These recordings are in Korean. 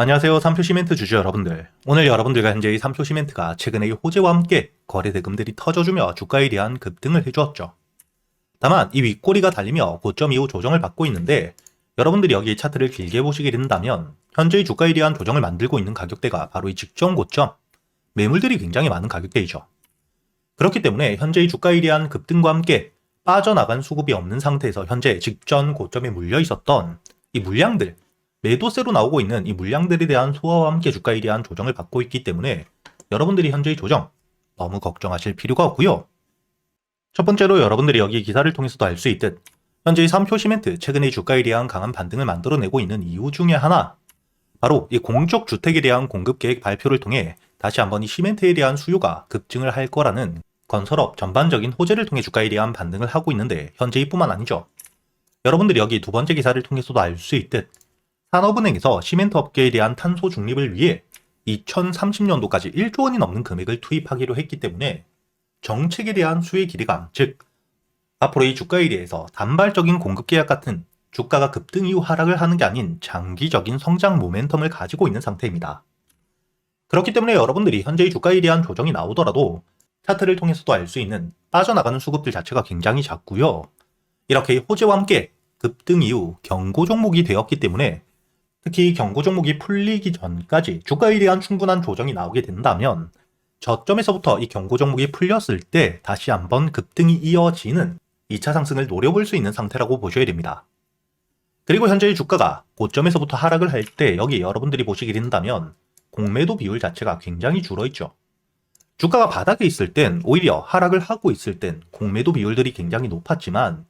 안녕하세요. 삼표시멘트 주주 여러분들. 오늘 여러분들과 현재의 삼표시멘트가 최근의 호재와 함께 거래 대금들이 터져주며 주가에 대한 급등을 해주었죠. 다만 이 윗꼬리가 달리며 고점 이후 조정을 받고 있는데 여러분들이 여기 차트를 길게 보시게 된다면 현재의 주가에 대한 조정을 만들고 있는 가격대가 바로 이 직전 고점, 매물들이 굉장히 많은 가격대이죠. 그렇기 때문에 현재의 주가에 대한 급등과 함께 빠져나간 수급이 없는 상태에서 현재 직전 고점에 물려 있었던 이 물량들, 매도세로 나오고 있는 이 물량들에 대한 소화와 함께 주가에 대한 조정을 받고 있기 때문에 여러분들이 현재의 조정 너무 걱정하실 필요가 없고요. 첫 번째로 여러분들이 여기 기사를 통해서도 알 수 있듯 현재의 3표 시멘트 최근의 주가에 대한 강한 반등을 만들어내고 있는 이유 중에 하나, 바로 이 공적 주택에 대한 공급 계획 발표를 통해 다시 한번 이 시멘트에 대한 수요가 급증을 할 거라는 건설업 전반적인 호재를 통해 주가에 대한 반등을 하고 있는데 현재뿐만 아니죠. 여러분들이 여기 두 번째 기사를 통해서도 알 수 있듯 산업은행에서 시멘트 업계에 대한 탄소 중립을 위해 2030년도까지 1조 원이 넘는 금액을 투입하기로 했기 때문에 정책에 대한 수혜 기대감, 즉 앞으로 이 주가에 대해서 단발적인 공급 계약 같은 주가가 급등 이후 하락을 하는 게 아닌 장기적인 성장 모멘텀을 가지고 있는 상태입니다. 그렇기 때문에 여러분들이 현재의 주가에 대한 조정이 나오더라도 차트를 통해서도 알 수 있는 빠져나가는 수급들 자체가 굉장히 작고요. 이렇게 호재와 함께 급등 이후 경고 종목이 되었기 때문에 특히 경고 종목이 풀리기 전까지 주가에 대한 충분한 조정이 나오게 된다면 저점에서부터 이 경고 종목이 풀렸을 때 다시 한번 급등이 이어지는 2차 상승을 노려볼 수 있는 상태라고 보셔야 됩니다. 그리고 현재의 주가가 고점에서부터 하락을 할 때 여기 여러분들이 보시게 된다면 공매도 비율 자체가 굉장히 줄어있죠. 주가가 바닥에 있을 땐 오히려 하락을 하고 있을 땐 공매도 비율들이 굉장히 높았지만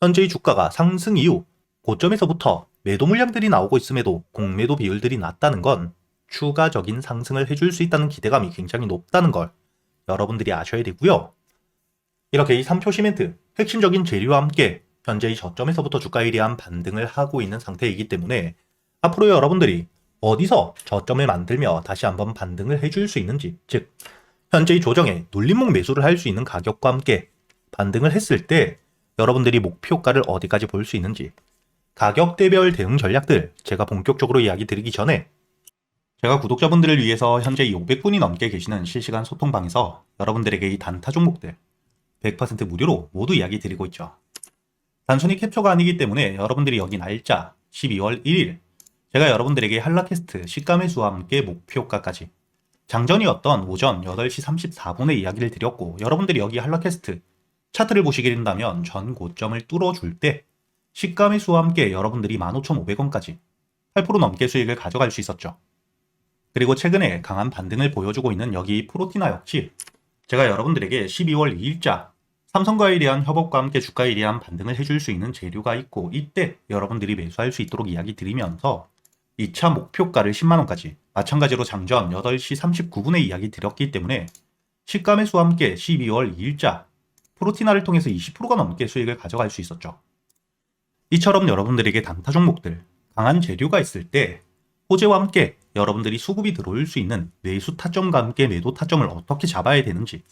현재의 주가가 상승 이후 고점에서부터 매도 물량들이 나오고 있음에도 공매도 비율들이 낮다는 건 추가적인 상승을 해줄 수 있다는 기대감이 굉장히 높다는 걸 여러분들이 아셔야 되고요. 이렇게 이 3표 시멘트 핵심적인 재료와 함께 현재의 저점에서부터 주가에 대한 반등을 하고 있는 상태이기 때문에 앞으로 여러분들이 어디서 저점을 만들며 다시 한번 반등을 해줄 수 있는지, 즉 현재의 조정에 눌림목 매수를 할 수 있는 가격과 함께 반등을 했을 때 여러분들이 목표가를 어디까지 볼 수 있는지, 가격대별 대응 전략들 제가 본격적으로 이야기 드리기 전에 제가 구독자분들을 위해서 현재 500분이 넘게 계시는 실시간 소통방에서 여러분들에게 이 단타 종목들 100% 무료로 모두 이야기 드리고 있죠. 단순히 캡처가 아니기 때문에 여러분들이 여기 날짜 12월 1일 제가 여러분들에게 한라캐스트 시가매수와 함께 목표가까지 장전이었던 오전 8시 34분에 이야기를 드렸고, 여러분들이 여기 한라캐스트 차트를 보시게 된다면 전 고점을 뚫어줄 때 시가매수와 함께 여러분들이 15,500원까지 8% 넘게 수익을 가져갈 수 있었죠. 그리고 최근에 강한 반등을 보여주고 있는 여기 프로티나 역시 제가 여러분들에게 12월 2일자 삼성과에 대한 협업과 함께 주가에 대한 반등을 해줄 수 있는 재료가 있고, 이때 여러분들이 매수할 수 있도록 이야기 드리면서 2차 목표가를 10만원까지 마찬가지로 장전 8시 39분에 이야기 드렸기 때문에 시가매수와 함께 12월 2일자 프로티나를 통해서 20%가 넘게 수익을 가져갈 수 있었죠. 이처럼 여러분들에게 단타 종목들, 강한 재료가 있을 때 호재와 함께 여러분들이 수급이 들어올 수 있는 매수 타점과 함께 매도 타점을 어떻게 잡아야 되는지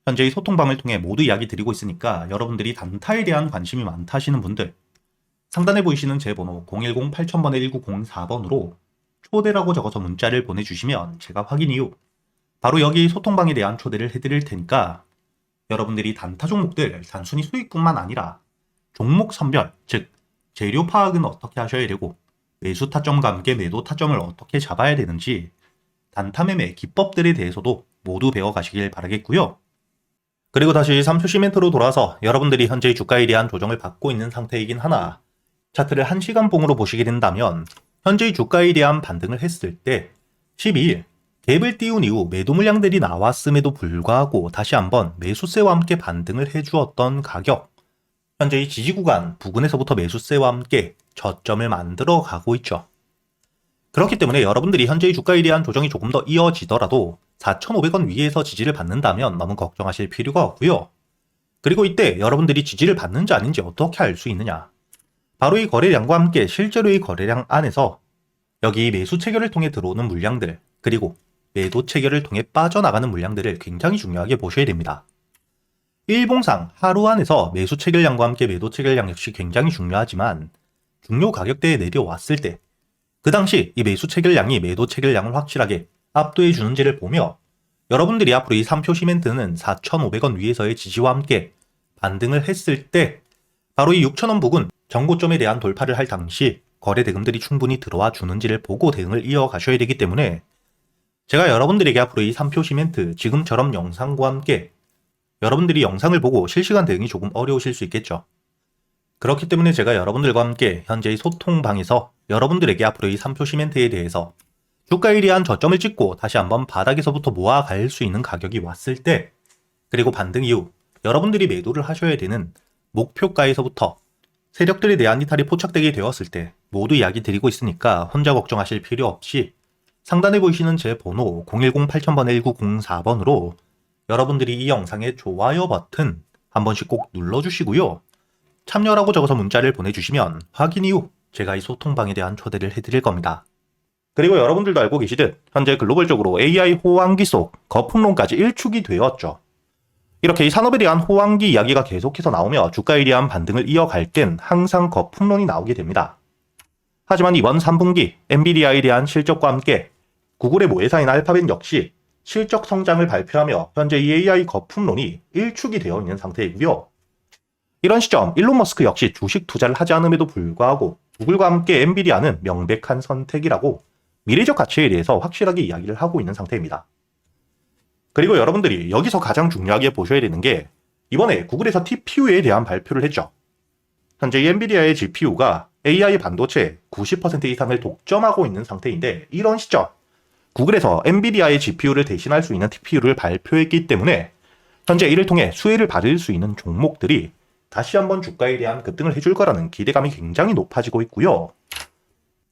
현재의 소통방을 통해 모두 이야기 드리고 있으니까 여러분들이 단타에 대한 관심이 많다 하시는 분들 상단에 보이시는 제 번호 010-8000번에 1904번으로 초대라고 적어서 문자를 보내주시면 제가 확인 이후 바로 여기 소통방에 대한 초대를 해드릴 테니까 여러분들이 단타 종목들 단순히 수익뿐만 아니라 종목 선별, 즉 재료 파악은 어떻게 하셔야 되고 매수 타점과 함께 매도 타점을 어떻게 잡아야 되는지 단타 매매 기법들에 대해서도 모두 배워가시길 바라겠고요. 그리고 다시 3표 시멘트로 돌아서 여러분들이 현재의 주가에 대한 조정을 받고 있는 상태이긴 하나 차트를 1시간 봉으로 보시게 된다면 현재의 주가에 대한 반등을 했을 때 12일 갭을 띄운 이후 매도 물량들이 나왔음에도 불구하고 다시 한번 매수세와 함께 반등을 해주었던 가격, 현재의 지지 구간 부근에서부터 매수세와 함께 저점을 만들어 가고 있죠. 그렇기 때문에 여러분들이 현재의 주가에 대한 조정이 조금 더 이어지더라도 4,500원 위에서 지지를 받는다면 너무 걱정하실 필요가 없고요. 그리고 이때 여러분들이 지지를 받는지 아닌지 어떻게 알 수 있느냐? 바로 이 거래량과 함께 실제로의 거래량 안에서 여기 매수 체결을 통해 들어오는 물량들, 그리고 매도 체결을 통해 빠져나가는 물량들을 굉장히 중요하게 보셔야 됩니다. 일봉상 하루 안에서 매수 체결량과 함께 매도 체결량 역시 굉장히 중요하지만 중요 가격대에 내려왔을 때 그 당시 이 매수 체결량이 매도 체결량을 확실하게 압도해 주는지를 보며 여러분들이 앞으로 이 3표 시멘트는 4,500원 위에서의 지지와 함께 반등을 했을 때 바로 이 6,000원 부근 전고점에 대한 돌파를 할 당시 거래 대금들이 충분히 들어와 주는지를 보고 대응을 이어가셔야 되기 때문에 제가 여러분들에게 앞으로 이 3표 시멘트 지금처럼 영상과 함께 여러분들이 영상을 보고 실시간 대응이 조금 어려우실 수 있겠죠. 그렇기 때문에 제가 여러분들과 함께 현재의 소통방에서 여러분들에게 앞으로 이 3표 시멘트에 대해서 주가에 대한 저점을 찍고 다시 한번 바닥에서부터 모아갈 수 있는 가격이 왔을 때 그리고 반등 이후 여러분들이 매도를 하셔야 되는 목표가에서부터 세력들에 대한 이탈이 포착되게 되었을 때 모두 이야기 드리고 있으니까 혼자 걱정하실 필요 없이 상단에 보이시는 제 번호 010-8000번 1904번으로 여러분들이 이 영상의 좋아요 버튼 한 번씩 꼭 눌러주시고요. 참여라고 적어서 문자를 보내주시면 확인 이후 제가 이 소통방에 대한 초대를 해드릴 겁니다. 그리고 여러분들도 알고 계시듯 현재 글로벌적으로 AI 호황기 속 거품론까지 일축이 되었죠. 이렇게 이 산업에 대한 호황기 이야기가 계속해서 나오며 주가에 대한 반등을 이어갈 땐 항상 거품론이 나오게 됩니다. 하지만 이번 3분기 엔비디아에 대한 실적과 함께 구글의 모회사인 알파벳 역시 실적 성장을 발표하며 현재 이 AI 거품론이 일축이 되어 있는 상태이고요. 이런 시점 일론 머스크 역시 주식 투자를 하지 않음에도 불구하고 구글과 함께 엔비디아는 명백한 선택이라고 미래적 가치에 대해서 확실하게 이야기를 하고 있는 상태입니다. 그리고 여러분들이 여기서 가장 중요하게 보셔야 되는 게 이번에 구글에서 TPU에 대한 발표를 했죠. 현재 이 엔비디아의 GPU가 AI 반도체 90% 이상을 독점하고 있는 상태인데 이런 시점 구글에서 엔비디아의 GPU를 대신할 수 있는 TPU를 발표했기 때문에 현재 이를 통해 수혜를 받을 수 있는 종목들이 다시 한번 주가에 대한 급등을 해줄 거라는 기대감이 굉장히 높아지고 있고요.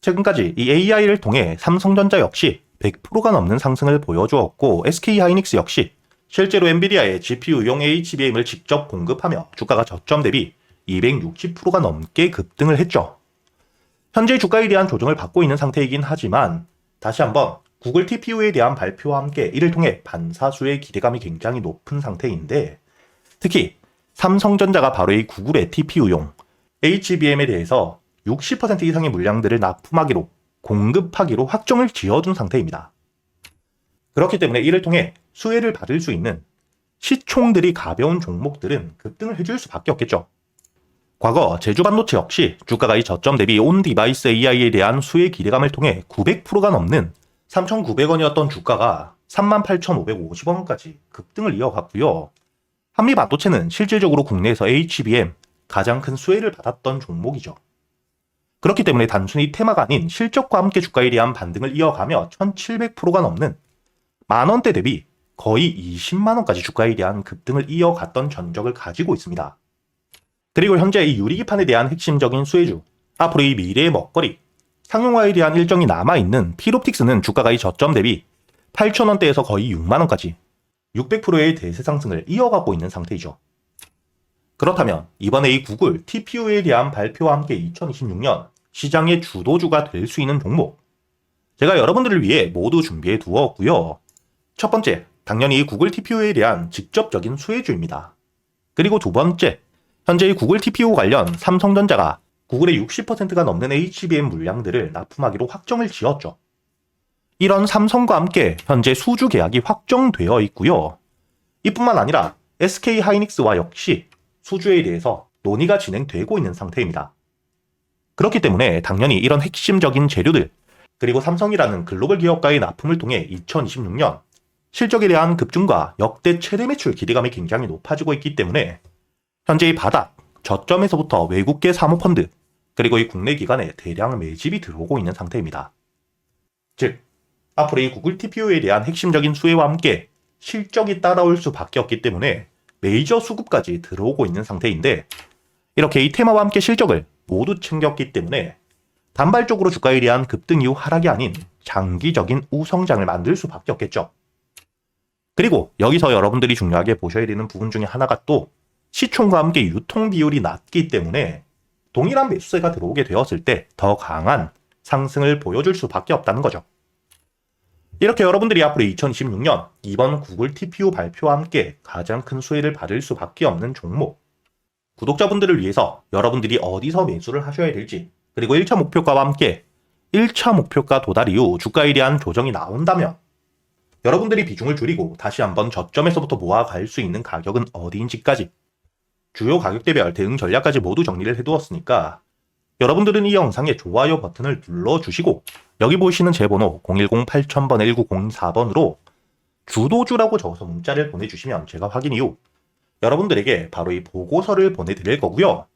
최근까지 이 AI를 통해 삼성전자 역시 100%가 넘는 상승을 보여주었고 SK하이닉스 역시 실제로 엔비디아의 GPU용 HBM을 직접 공급하며 주가가 저점 대비 260%가 넘게 급등을 했죠. 현재 주가에 대한 조정을 받고 있는 상태이긴 하지만 다시 한번 구글 TPU에 대한 발표와 함께 이를 통해 반사수의 기대감이 굉장히 높은 상태인데 특히 삼성전자가 바로 이 구글의 TPU용 HBM에 대해서 60% 이상의 물량들을 납품하기로 공급하기로 확정을 지어둔 상태입니다. 그렇기 때문에 이를 통해 수혜를 받을 수 있는 시총들이 가벼운 종목들은 급등을 해줄 수밖에 없겠죠. 과거 제주반도체 역시 주가가 이 저점 대비 온 디바이스 AI에 대한 수혜 기대감을 통해 900%가 넘는 3,900원이었던 주가가 38,550원까지 급등을 이어갔고요. 한미반도체는 실질적으로 국내에서 HBM 가장 큰 수혜를 받았던 종목이죠. 그렇기 때문에 단순히 테마가 아닌 실적과 함께 주가에 대한 반등을 이어가며 1,700%가 넘는 만원대 대비 거의 20만원까지 주가에 대한 급등을 이어갔던 전적을 가지고 있습니다. 그리고 현재 이 유리기판에 대한 핵심적인 수혜주, 앞으로 이 미래의 먹거리, 상용화에 대한 일정이 남아있는 필옵틱스는 주가가 이 저점 대비 8,000원대에서 거의 6만원까지 600%의 대세 상승을 이어가고 있는 상태이죠. 그렇다면 이번에 이 구글 TPU에 대한 발표와 함께 2026년 시장의 주도주가 될 수 있는 종목 제가 여러분들을 위해 모두 준비해 두었고요. 첫 번째, 당연히 이 구글 TPU에 대한 직접적인 수혜주입니다. 그리고 두 번째, 현재 이 구글 TPU 관련 삼성전자가 구글의 60%가 넘는 HBM 물량들을 납품하기로 확정을 지었죠. 이런 삼성과 함께 현재 수주 계약이 확정되어 있고요. 이뿐만 아니라 SK하이닉스와 역시 수주에 대해서 논의가 진행되고 있는 상태입니다. 그렇기 때문에 당연히 이런 핵심적인 재료들 그리고 삼성이라는 글로벌 기업과의 납품을 통해 2026년 실적에 대한 급증과 역대 최대 매출 기대감이 굉장히 높아지고 있기 때문에 현재 이 바닥, 저점에서부터 외국계 사모펀드 그리고 이 국내 기관에 대량 매집이 들어오고 있는 상태입니다. 즉, 앞으로 이 구글 TPU에 대한 핵심적인 수혜와 함께 실적이 따라올 수밖에 없기 때문에 메이저 수급까지 들어오고 있는 상태인데 이렇게 이 테마와 함께 실적을 모두 챙겼기 때문에 단발적으로 주가에 대한 급등 이후 하락이 아닌 장기적인 우성장을 만들 수밖에 없겠죠. 그리고 여기서 여러분들이 중요하게 보셔야 되는 부분 중에 하나가 또 시총과 함께 유통 비율이 낮기 때문에 동일한 매수세가 들어오게 되었을 때 더 강한 상승을 보여줄 수밖에 없다는 거죠. 이렇게 여러분들이 앞으로 2026년 이번 구글 TPU 발표와 함께 가장 큰 수혜를 받을 수밖에 없는 종목 구독자분들을 위해서 여러분들이 어디서 매수를 하셔야 될지 그리고 1차 목표가와 함께 1차 목표가 도달 이후 주가에 대한 조정이 나온다면 여러분들이 비중을 줄이고 다시 한번 저점에서부터 모아갈 수 있는 가격은 어디인지까지 주요 가격대별 대응 전략까지 모두 정리를 해두었으니까 여러분들은 이 영상에 좋아요 버튼을 눌러주시고 여기 보이시는 제 번호 010-8000번 1904번으로 주도주라고 적어서 문자를 보내주시면 제가 확인 이후 여러분들에게 바로 이 보고서를 보내드릴 거고요.